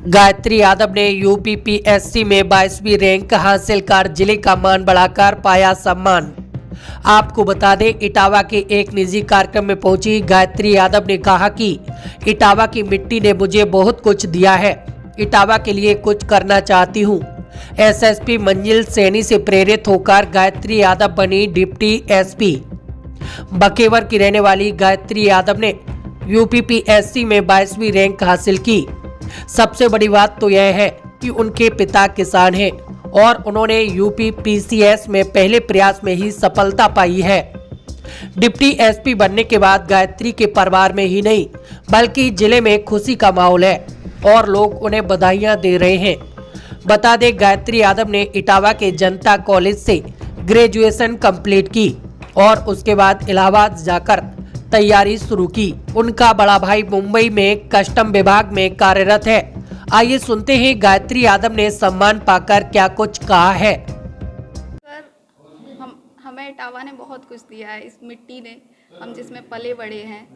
गायत्री यादव ने यूपीपीएससी में 22वीं रैंक हासिल कर जिले का मान बढ़ाकर पाया सम्मान। आपको बता दें, इटावा के एक निजी कार्यक्रम में पहुंची गायत्री यादव ने कहा कि इटावा की मिट्टी ने मुझे बहुत कुछ दिया है, इटावा के लिए कुछ करना चाहती हूं। एसएसपी मंजिल सैनी से प्रेरित होकर गायत्री यादव बनी डिप्टी एसपी। बकेवर की रहने वाली गायत्री यादव ने यूपीपीएससी में 22वीं रैंक हासिल की। सबसे बड़ी बात तो यह है कि उनके पिता किसान हैं और उन्होंने यूपीपीसीएस में पहले प्रयास में ही सफलता पाई है। डिप्टी एसपी बनने के बाद गायत्री के परिवार में ही नहीं बल्कि जिले में खुशी का माहौल है और लोग उन्हें बधाइयां दे रहे हैं। बता दें, गायत्री यादव ने इटावा के जनता कॉलेज से ग्रेजुएशन कंप्लीट की और उसके बाद इलाहाबाद जाकर तैयारी शुरू की। उनका बड़ा भाई मुंबई में कस्टम विभाग में कार्यरत है। आइए सुनते हैं गायत्री यादव ने सम्मान पाकर क्या कुछ कहा है। सर, हमें इटावा ने बहुत कुछ दिया है। इस मिट्टी ने, हम जिसमें पले बड़े हैं,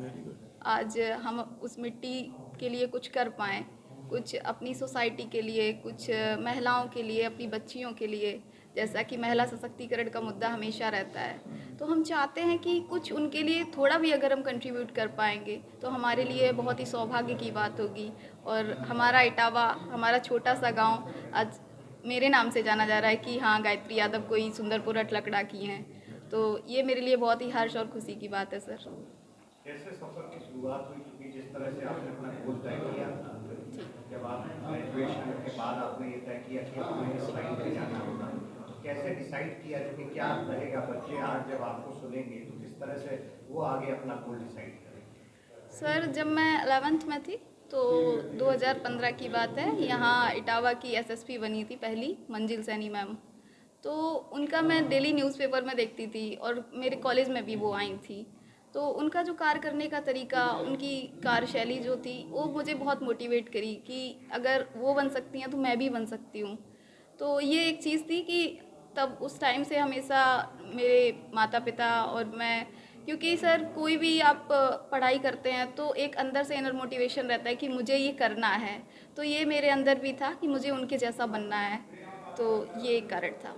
आज हम उस मिट्टी के लिए कुछ कर पाएँ, कुछ अपनी सोसाइटी के लिए, कुछ महिलाओं के लिए, अपनी बच्चियों के लिए। जैसा कि महिला सशक्तिकरण का मुद्दा हमेशा रहता है, तो हम चाहते हैं कि कुछ उनके लिए थोड़ा भी अगर हम कंट्रीब्यूट कर पाएंगे तो हमारे लिए बहुत ही सौभाग्य की बात होगी। और हमारा इटावा, हमारा छोटा सा गांव आज मेरे नाम से जाना जा रहा है कि हाँ, गायत्री यादव कोई सुंदरपुर अटलकड़ा की हैं। तो ये मेरे लिए बहुत ही हर्ष और खुशी की बात है। सर, कैसे सफर की शुरुआत हुई, क्योंकि जिस तरह से आपने अपना गोल तय किया, जब आप ग्रेजुएशन के बाद आपने ये तय किया कि आपने इस लाइन पे जाना होगा, कैसे डिसाइड किया कि क्या रहेगा? बच्चे आज जब आपको सुनेंगे तो किस तरह से वो आगे अपना गोल डिसाइड करेंगे? सर, जब मैं 11th में थी तो 2015 की बात है। यहाँ इटावा की एसएसपी बनी थी पहली, मंजिल सैनी मैम। तो उनका मैं डेली न्यूज़पेपर में देखती थी और मेरे कॉलेज में भी वो आई थी। तो उनका जो कार्य करने का तरीका, उनकी कार्यशैली जो थी, वो मुझे बहुत मोटिवेट करी कि अगर वो बन सकती हैं तो मैं भी बन सकती हूँ। तो ये एक चीज़ थी कि तब उस टाइम से हमेशा मेरे माता पिता और मैं, क्योंकि सर कोई भी आप पढ़ाई करते हैं तो एक अंदर से इनर मोटिवेशन रहता है कि मुझे ये करना है। तो ये मेरे अंदर भी था कि मुझे उनके जैसा बनना है। तो ये एक कारण था।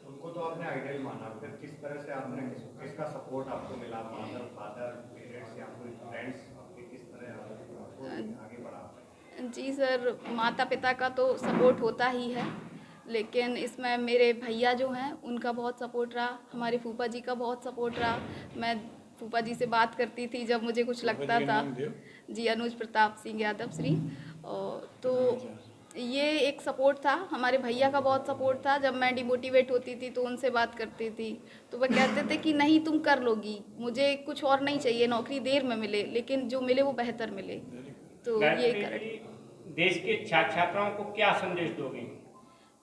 उनको तो आपने आइडियल माना, फिर किस तरह से आपने किसका सपोर्ट आपको मिला? मदर, फादर, पेरेंट्स या कोई फ्रेंड्स, किस तरह आपको आगे बढ़ा? जी सर, माता पिता का तो सपोर्ट होता ही है, लेकिन इसमें मेरे भैया जो हैं उनका बहुत सपोर्ट रहा, हमारे फूफा जी का बहुत सपोर्ट रहा। मैं फूफा जी से बात करती थी जब मुझे कुछ लगता था। जी, अनुज प्रताप सिंह यादव श्री। और तो ये एक सपोर्ट था। हमारे भैया का बहुत सपोर्ट था। जब मैं डिमोटिवेट होती थी तो उनसे बात करती थी तो वह कहते थे कि नहीं, तुम कर लोगी, मुझे कुछ और नहीं चाहिए, नौकरी देर में मिले लेकिन जो मिले वो बेहतर मिले। तो ये कारण। देश के छात्र छात्राओं को क्या संदेश दोगे?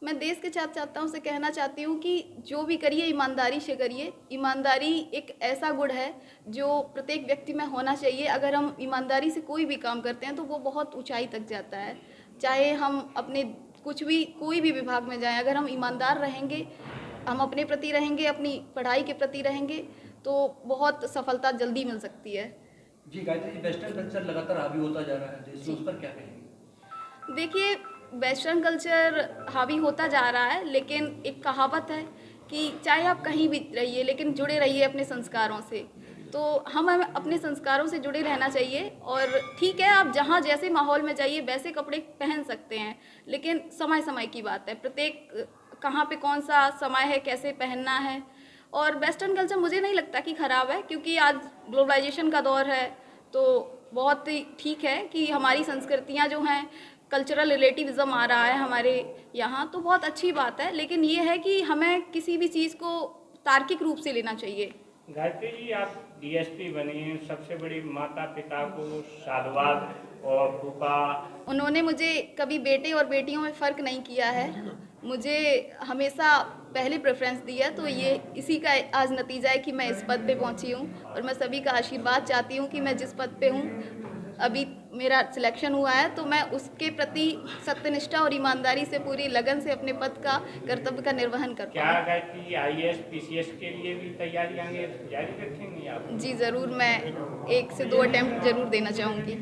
मैं देश के छात्र छात्राओं से कहना चाहती हूँ कि जो भी करिए ईमानदारी से करिए। ईमानदारी एक ऐसा गुण है जो प्रत्येक व्यक्ति में होना चाहिए। अगर हम ईमानदारी से कोई भी काम करते हैं तो वो बहुत ऊंचाई तक जाता है। चाहे हम अपने कुछ भी कोई भी विभाग में जाएं, अगर हम ईमानदार रहेंगे, हम अपने प्रति रहेंगे, अपनी पढ़ाई के प्रति रहेंगे, तो बहुत सफलता जल्दी मिल सकती है। जी गायत्री जी, वेस्टर्न कल्चर लगातार हावी होता जा रहा है देश में, उस पर क्या कहेंगे? देखिए, वेस्टर्न कल्चर हावी होता जा रहा है, लेकिन एक कहावत है कि चाहे आप कहीं भी रहिए लेकिन जुड़े रहिए अपने संस्कारों से। तो हमें अपने संस्कारों से जुड़े रहना चाहिए। और ठीक है, आप जहाँ जैसे माहौल में जाइए वैसे कपड़े पहन सकते हैं, लेकिन समय समय की बात है, प्रत्येक कहाँ पे कौन सा समय है, कैसे पहनना है। और वेस्टर्न कल्चर मुझे नहीं लगता कि ख़राब है, क्योंकि आज ग्लोबलाइजेशन का दौर है। तो बहुत ही ठीक है कि हमारी संस्कृतियाँ जो हैं, कल्चरल रिलेटिविज़म आ रहा है हमारे यहाँ, तो बहुत अच्छी बात है। लेकिन ये है कि हमें किसी भी चीज़ को तार्किक रूप से लेना चाहिए। गायत्री जी, आप डीएसपी बनी हैं, सबसे बड़ी माता पिता को साधुवाद। और फूफा, उन्होंने मुझे कभी बेटे और बेटियों में फ़र्क नहीं किया है, मुझे हमेशा पहले प्रेफरेंस दिया। तो ये इसी का आज नतीजा है कि मैं इस पद पे पहुंची हूँ। और मैं सभी का आशीर्वाद चाहती हूँ कि मैं जिस पद पे हूँ, अभी मेरा सिलेक्शन हुआ है, तो मैं उसके प्रति सत्यनिष्ठा और ईमानदारी से, पूरी लगन से अपने पद का, कर्तव्य का निर्वहन कर पाऊँ। क्या गायत्री आईएएस पीसीएस के लिए भी तैयारियां जारी रखेंगी आप? जी ज़रूर, मैं 1 से 2 अटेम्प्ट ज़रूर देना चाहूँगी।